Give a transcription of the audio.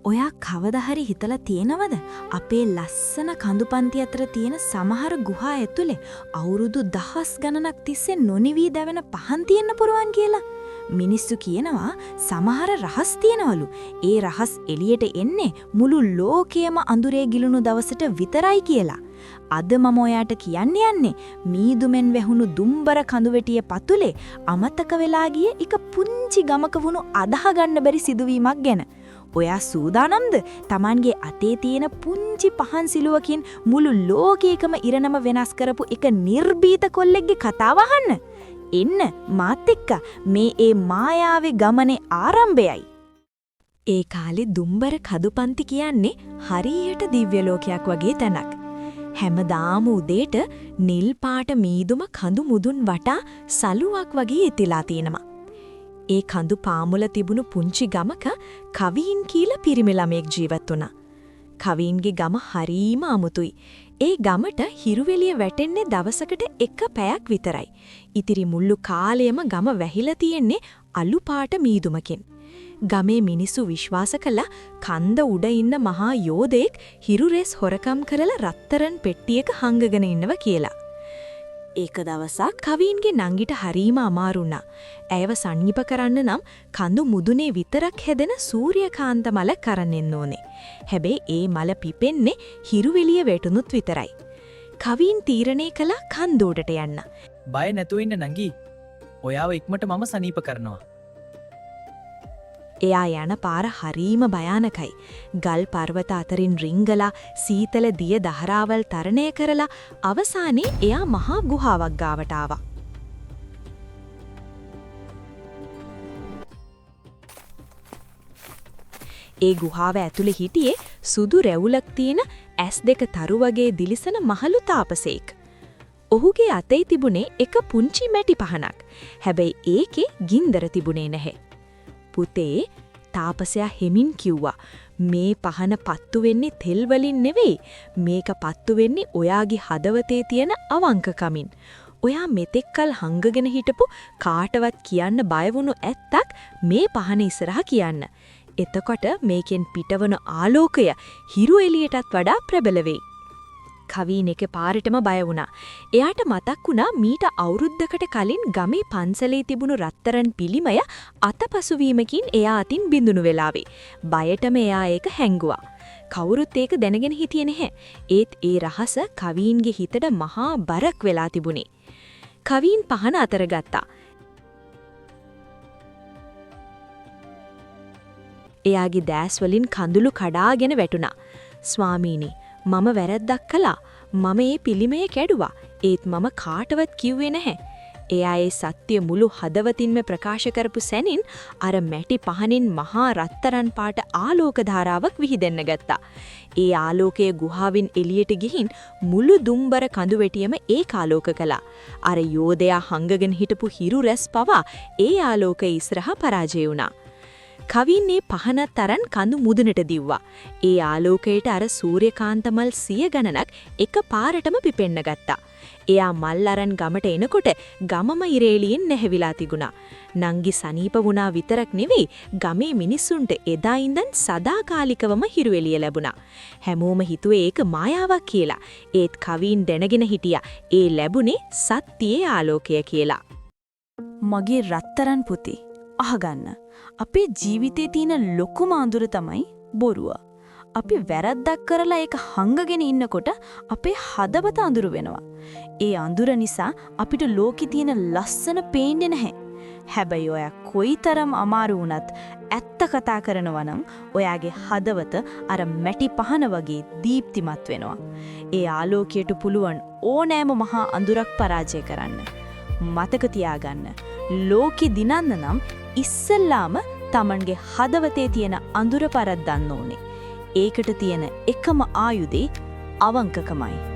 ඔයා කවදා හරි හිතලා තියෙනවද අපේ ලස්සන කඳුපන්ති අතර තියෙන සමහර ගුහා ඇතුලේ අවුරුදු දහස් ගණනක් තිස්සේ නොනිවි දැවෙන පහන් තියෙන්න පුරුවන් කියලා? මිනිස්සු කියනවා සමහර රහස් තියනවලු. ඒ රහස් එළියට එන්නේ මුළු ලෝකයම අඳුරේ ගිලුණු දවසට විතරයි කියලා. අද මම ඔයාට කියන්න යන්නේ මීදුමෙන් වැහුණු දුම්බර කඳුවැටිය පතුලේ අමතක වෙලා ගිය එක පුංචි ගමක වුණු අදාහ ගන්න බැරි සිදුවීමක් ගැන. ඔයා සූදානම්ද Tamanගේ අතේ තියෙන පුංචි පහන් සිලුවකින් මුළු ලෝකයකම ඉරණම වෙනස් කරපු එක නිර්භීත කොල්ලෙක්ගේ කතාව අහන්න? එන්න මාත් එක්ක මේ ඒ මායාවේ ගමනේ ආරම්භයයි. ඒ කාලේ දුම්බර කඳුපන්ති කියන්නේ හරියට දිව්‍ය ලෝකයක් වගේ තැනක්. හැමදාම උදේට නිල් පාට මීදුම කඳු මුදුන් වටා සලුවක් වගේ ඉතිලා තියෙනවා. ඒ කඳු පාමුල තිබුණු පුංචි ගමක කවීන් කියලා පිරිමි ළමෙක් ජීවත් වුණා. කවීන්ගේ ගම හරීම අමුතුයි. ඒ ගමට හිරුවෙලිය වැටෙන්නේ දවසකට එක පැයක් විතරයි. ඉතිරි මුළු කාලයම ගම වැහිලා තියෙන්නේ අලු පාට මීදුමකින්. ගමේ මිනිස්සු විශ්වාස කළා කන්ද උඩ ඉන්න මහා යෝධයෙක් හිරුරෙස් හොරකම් කරලා රත්තරන් පෙට්ටියක හංගගෙන ඉන්නවා කියලා. ඒක දවසක් කවීන්ගේ නංගිට හරීම අමාරු වුණා. ඇයව සනීප කරන්න නම් කඳු මුදුනේ විතරක් හැදෙන සූර්යකාන්ත මල කරන් එන්න ඕනේ. හැබැයි ඒ මල පිපෙන්නේ හිරුවෙලිය වැටුණොත් විතරයි. කවීන් තීරණය කළා කන්ද උඩට යන්න. බය නැතුව ඉන්න නංගි. ඔයාව ඉක්මනට මම සනීප කරනවා. එයා යන පාර හරීම භයානකයි. ගල් පර්වත අතරින් රිංගලා සීතල දිය දහරාවල් තරණය කරලා අවසානයේ එයා මහා ගුහාවක් ගාවට ආවා. ඒ ගුහාව ඇතුලේ හිටියේ සුදු රැවුලක් තියෙන ඇස් දෙක තරු වගේ දිලිසෙන මහලු තාපසෙක්. ඔහුගේ අතේ තිබුණේ එක පුංචි මැටි පහනක්. හැබැයි ඒකේ ගින්දර තිබුණේ නැහැ. පුතේ, තාපසයා හෙමින් කිව්වා, මේ පහන පත්තු වෙන්නේ තෙල් වලින් නෙවෙයි. මේක පත්තු වෙන්නේ ඔයාගේ හදවතේ තියෙන අවංකකමින්. ඔයා මෙතෙක්කල් හංගගෙන හිටපු කාටවත් කියන්න බය වුණු ඇත්තක් මේ පහන ඉස්සරහා කියන්න. එතකොට මේකෙන් පිටවන ආලෝකය හිරු එළියටත් වඩා ප්‍රබල වෙයි. කවීන් එක පාරටම බය වුණා. එයාට මතක් වුණා මීට අවුරුද්දකට කලින් ගමේ පන්සලේ තිබුණු රත්තරන් පිළිමය අතපසු වීමකින් එයා අතින් බිඳුණු වෙලාවේ. බයටම එයා ඒක හැංගුවා. කවුරුත් ඒක දැනගෙන හිටියේ නැහැ. ඒත් ඒ රහස කවීන්ගේ හිතට මහා බරක් වෙලා තිබුණේ. කවීන් පහන අතර ගත්තා. එයාගේ දැස් වලින් කඳුළු කඩාගෙන වැටුණා. ස්වාමීනි, මම වැරද්දක් කළා. මම මේ පිළිමය කැඩුවා. ඒත් මම කාටවත් කිව්වේ නැහැ. එයා ඒ සත්‍ය මුළු හදවතින්ම ප්‍රකාශ කරපු සැනින් අර මැටි පහනින් මහා රත්තරන් පාට ආලෝක ධාරාවක් විහිදෙන්න ගත්තා. ඒ ආලෝකය ගුහාවෙන් එළියට ගිහින් මුළු දුම්බර කඳුවැටියම ඒකාලෝක කළා. අර යෝධයා හංගගෙන හිටපු හිරු රැස් පවා ඒ ආලෝකය ඉස්සරහා පරාජය වුණා. කවීන්නේ පහනත් තරන් කඳු මුදුනට දිව්වා. ඒ ආලෝකයට අර සූර්යකාන්තමල් 100 ගණනක් එක පාරටම පිපෙන්න ගත්තා. එයා මල් අරන් ගමට එනකොට ගමම ඉරේලියෙන් නැහැවිලා තිබුණා. නංගි සනීප වුණා විතරක් නෙවෙයි, ගමේ මිනිස්සුන්ට එදා ඉඳන් සදාකාලිකවම හිරුවෙලිය ලැබුණා. හැමෝම හිතුවේ ඒක මායාවක් කියලා. ඒත් කවීන් දැනගෙන හිටියා ඒ ලැබුණේ සත්‍යයේ ආලෝකය කියලා. මගේ රත්තරන් පුතේ, අහගන්න. අපේ ජීවිතේ තියෙන ලොකුම අඳුර තමයි බොරුව. අපි වැරද්දක් කරලා ඒක හංගගෙන ඉන්නකොට අපේ හදවත අඳුර වෙනවා. ඒ අඳුර නිසා අපිට ලෝකේ තියෙන ලස්සන පේන්නේ නැහැ. හැබැයි ඔයා කොයිතරම් අමාරු වුණත් ඇත්ත කතා කරනවා නම් ඔයාගේ හදවත අර මැටි පහන වගේ දීප්තිමත් වෙනවා. ඒ ආලෝකයට පුළුවන් ඕනෑම මහා අඳුරක් පරාජය කරන්න. මතක තියාගන්න. ලෝකෙ දිනන්න නම් ඉස්සෙල්ලාම Tamanගේ හදවතේ තියෙන අඳුර පරද්දන්න ඕනේ. ඒකට තියෙන එකම ආයුධේ අවංකකමයි.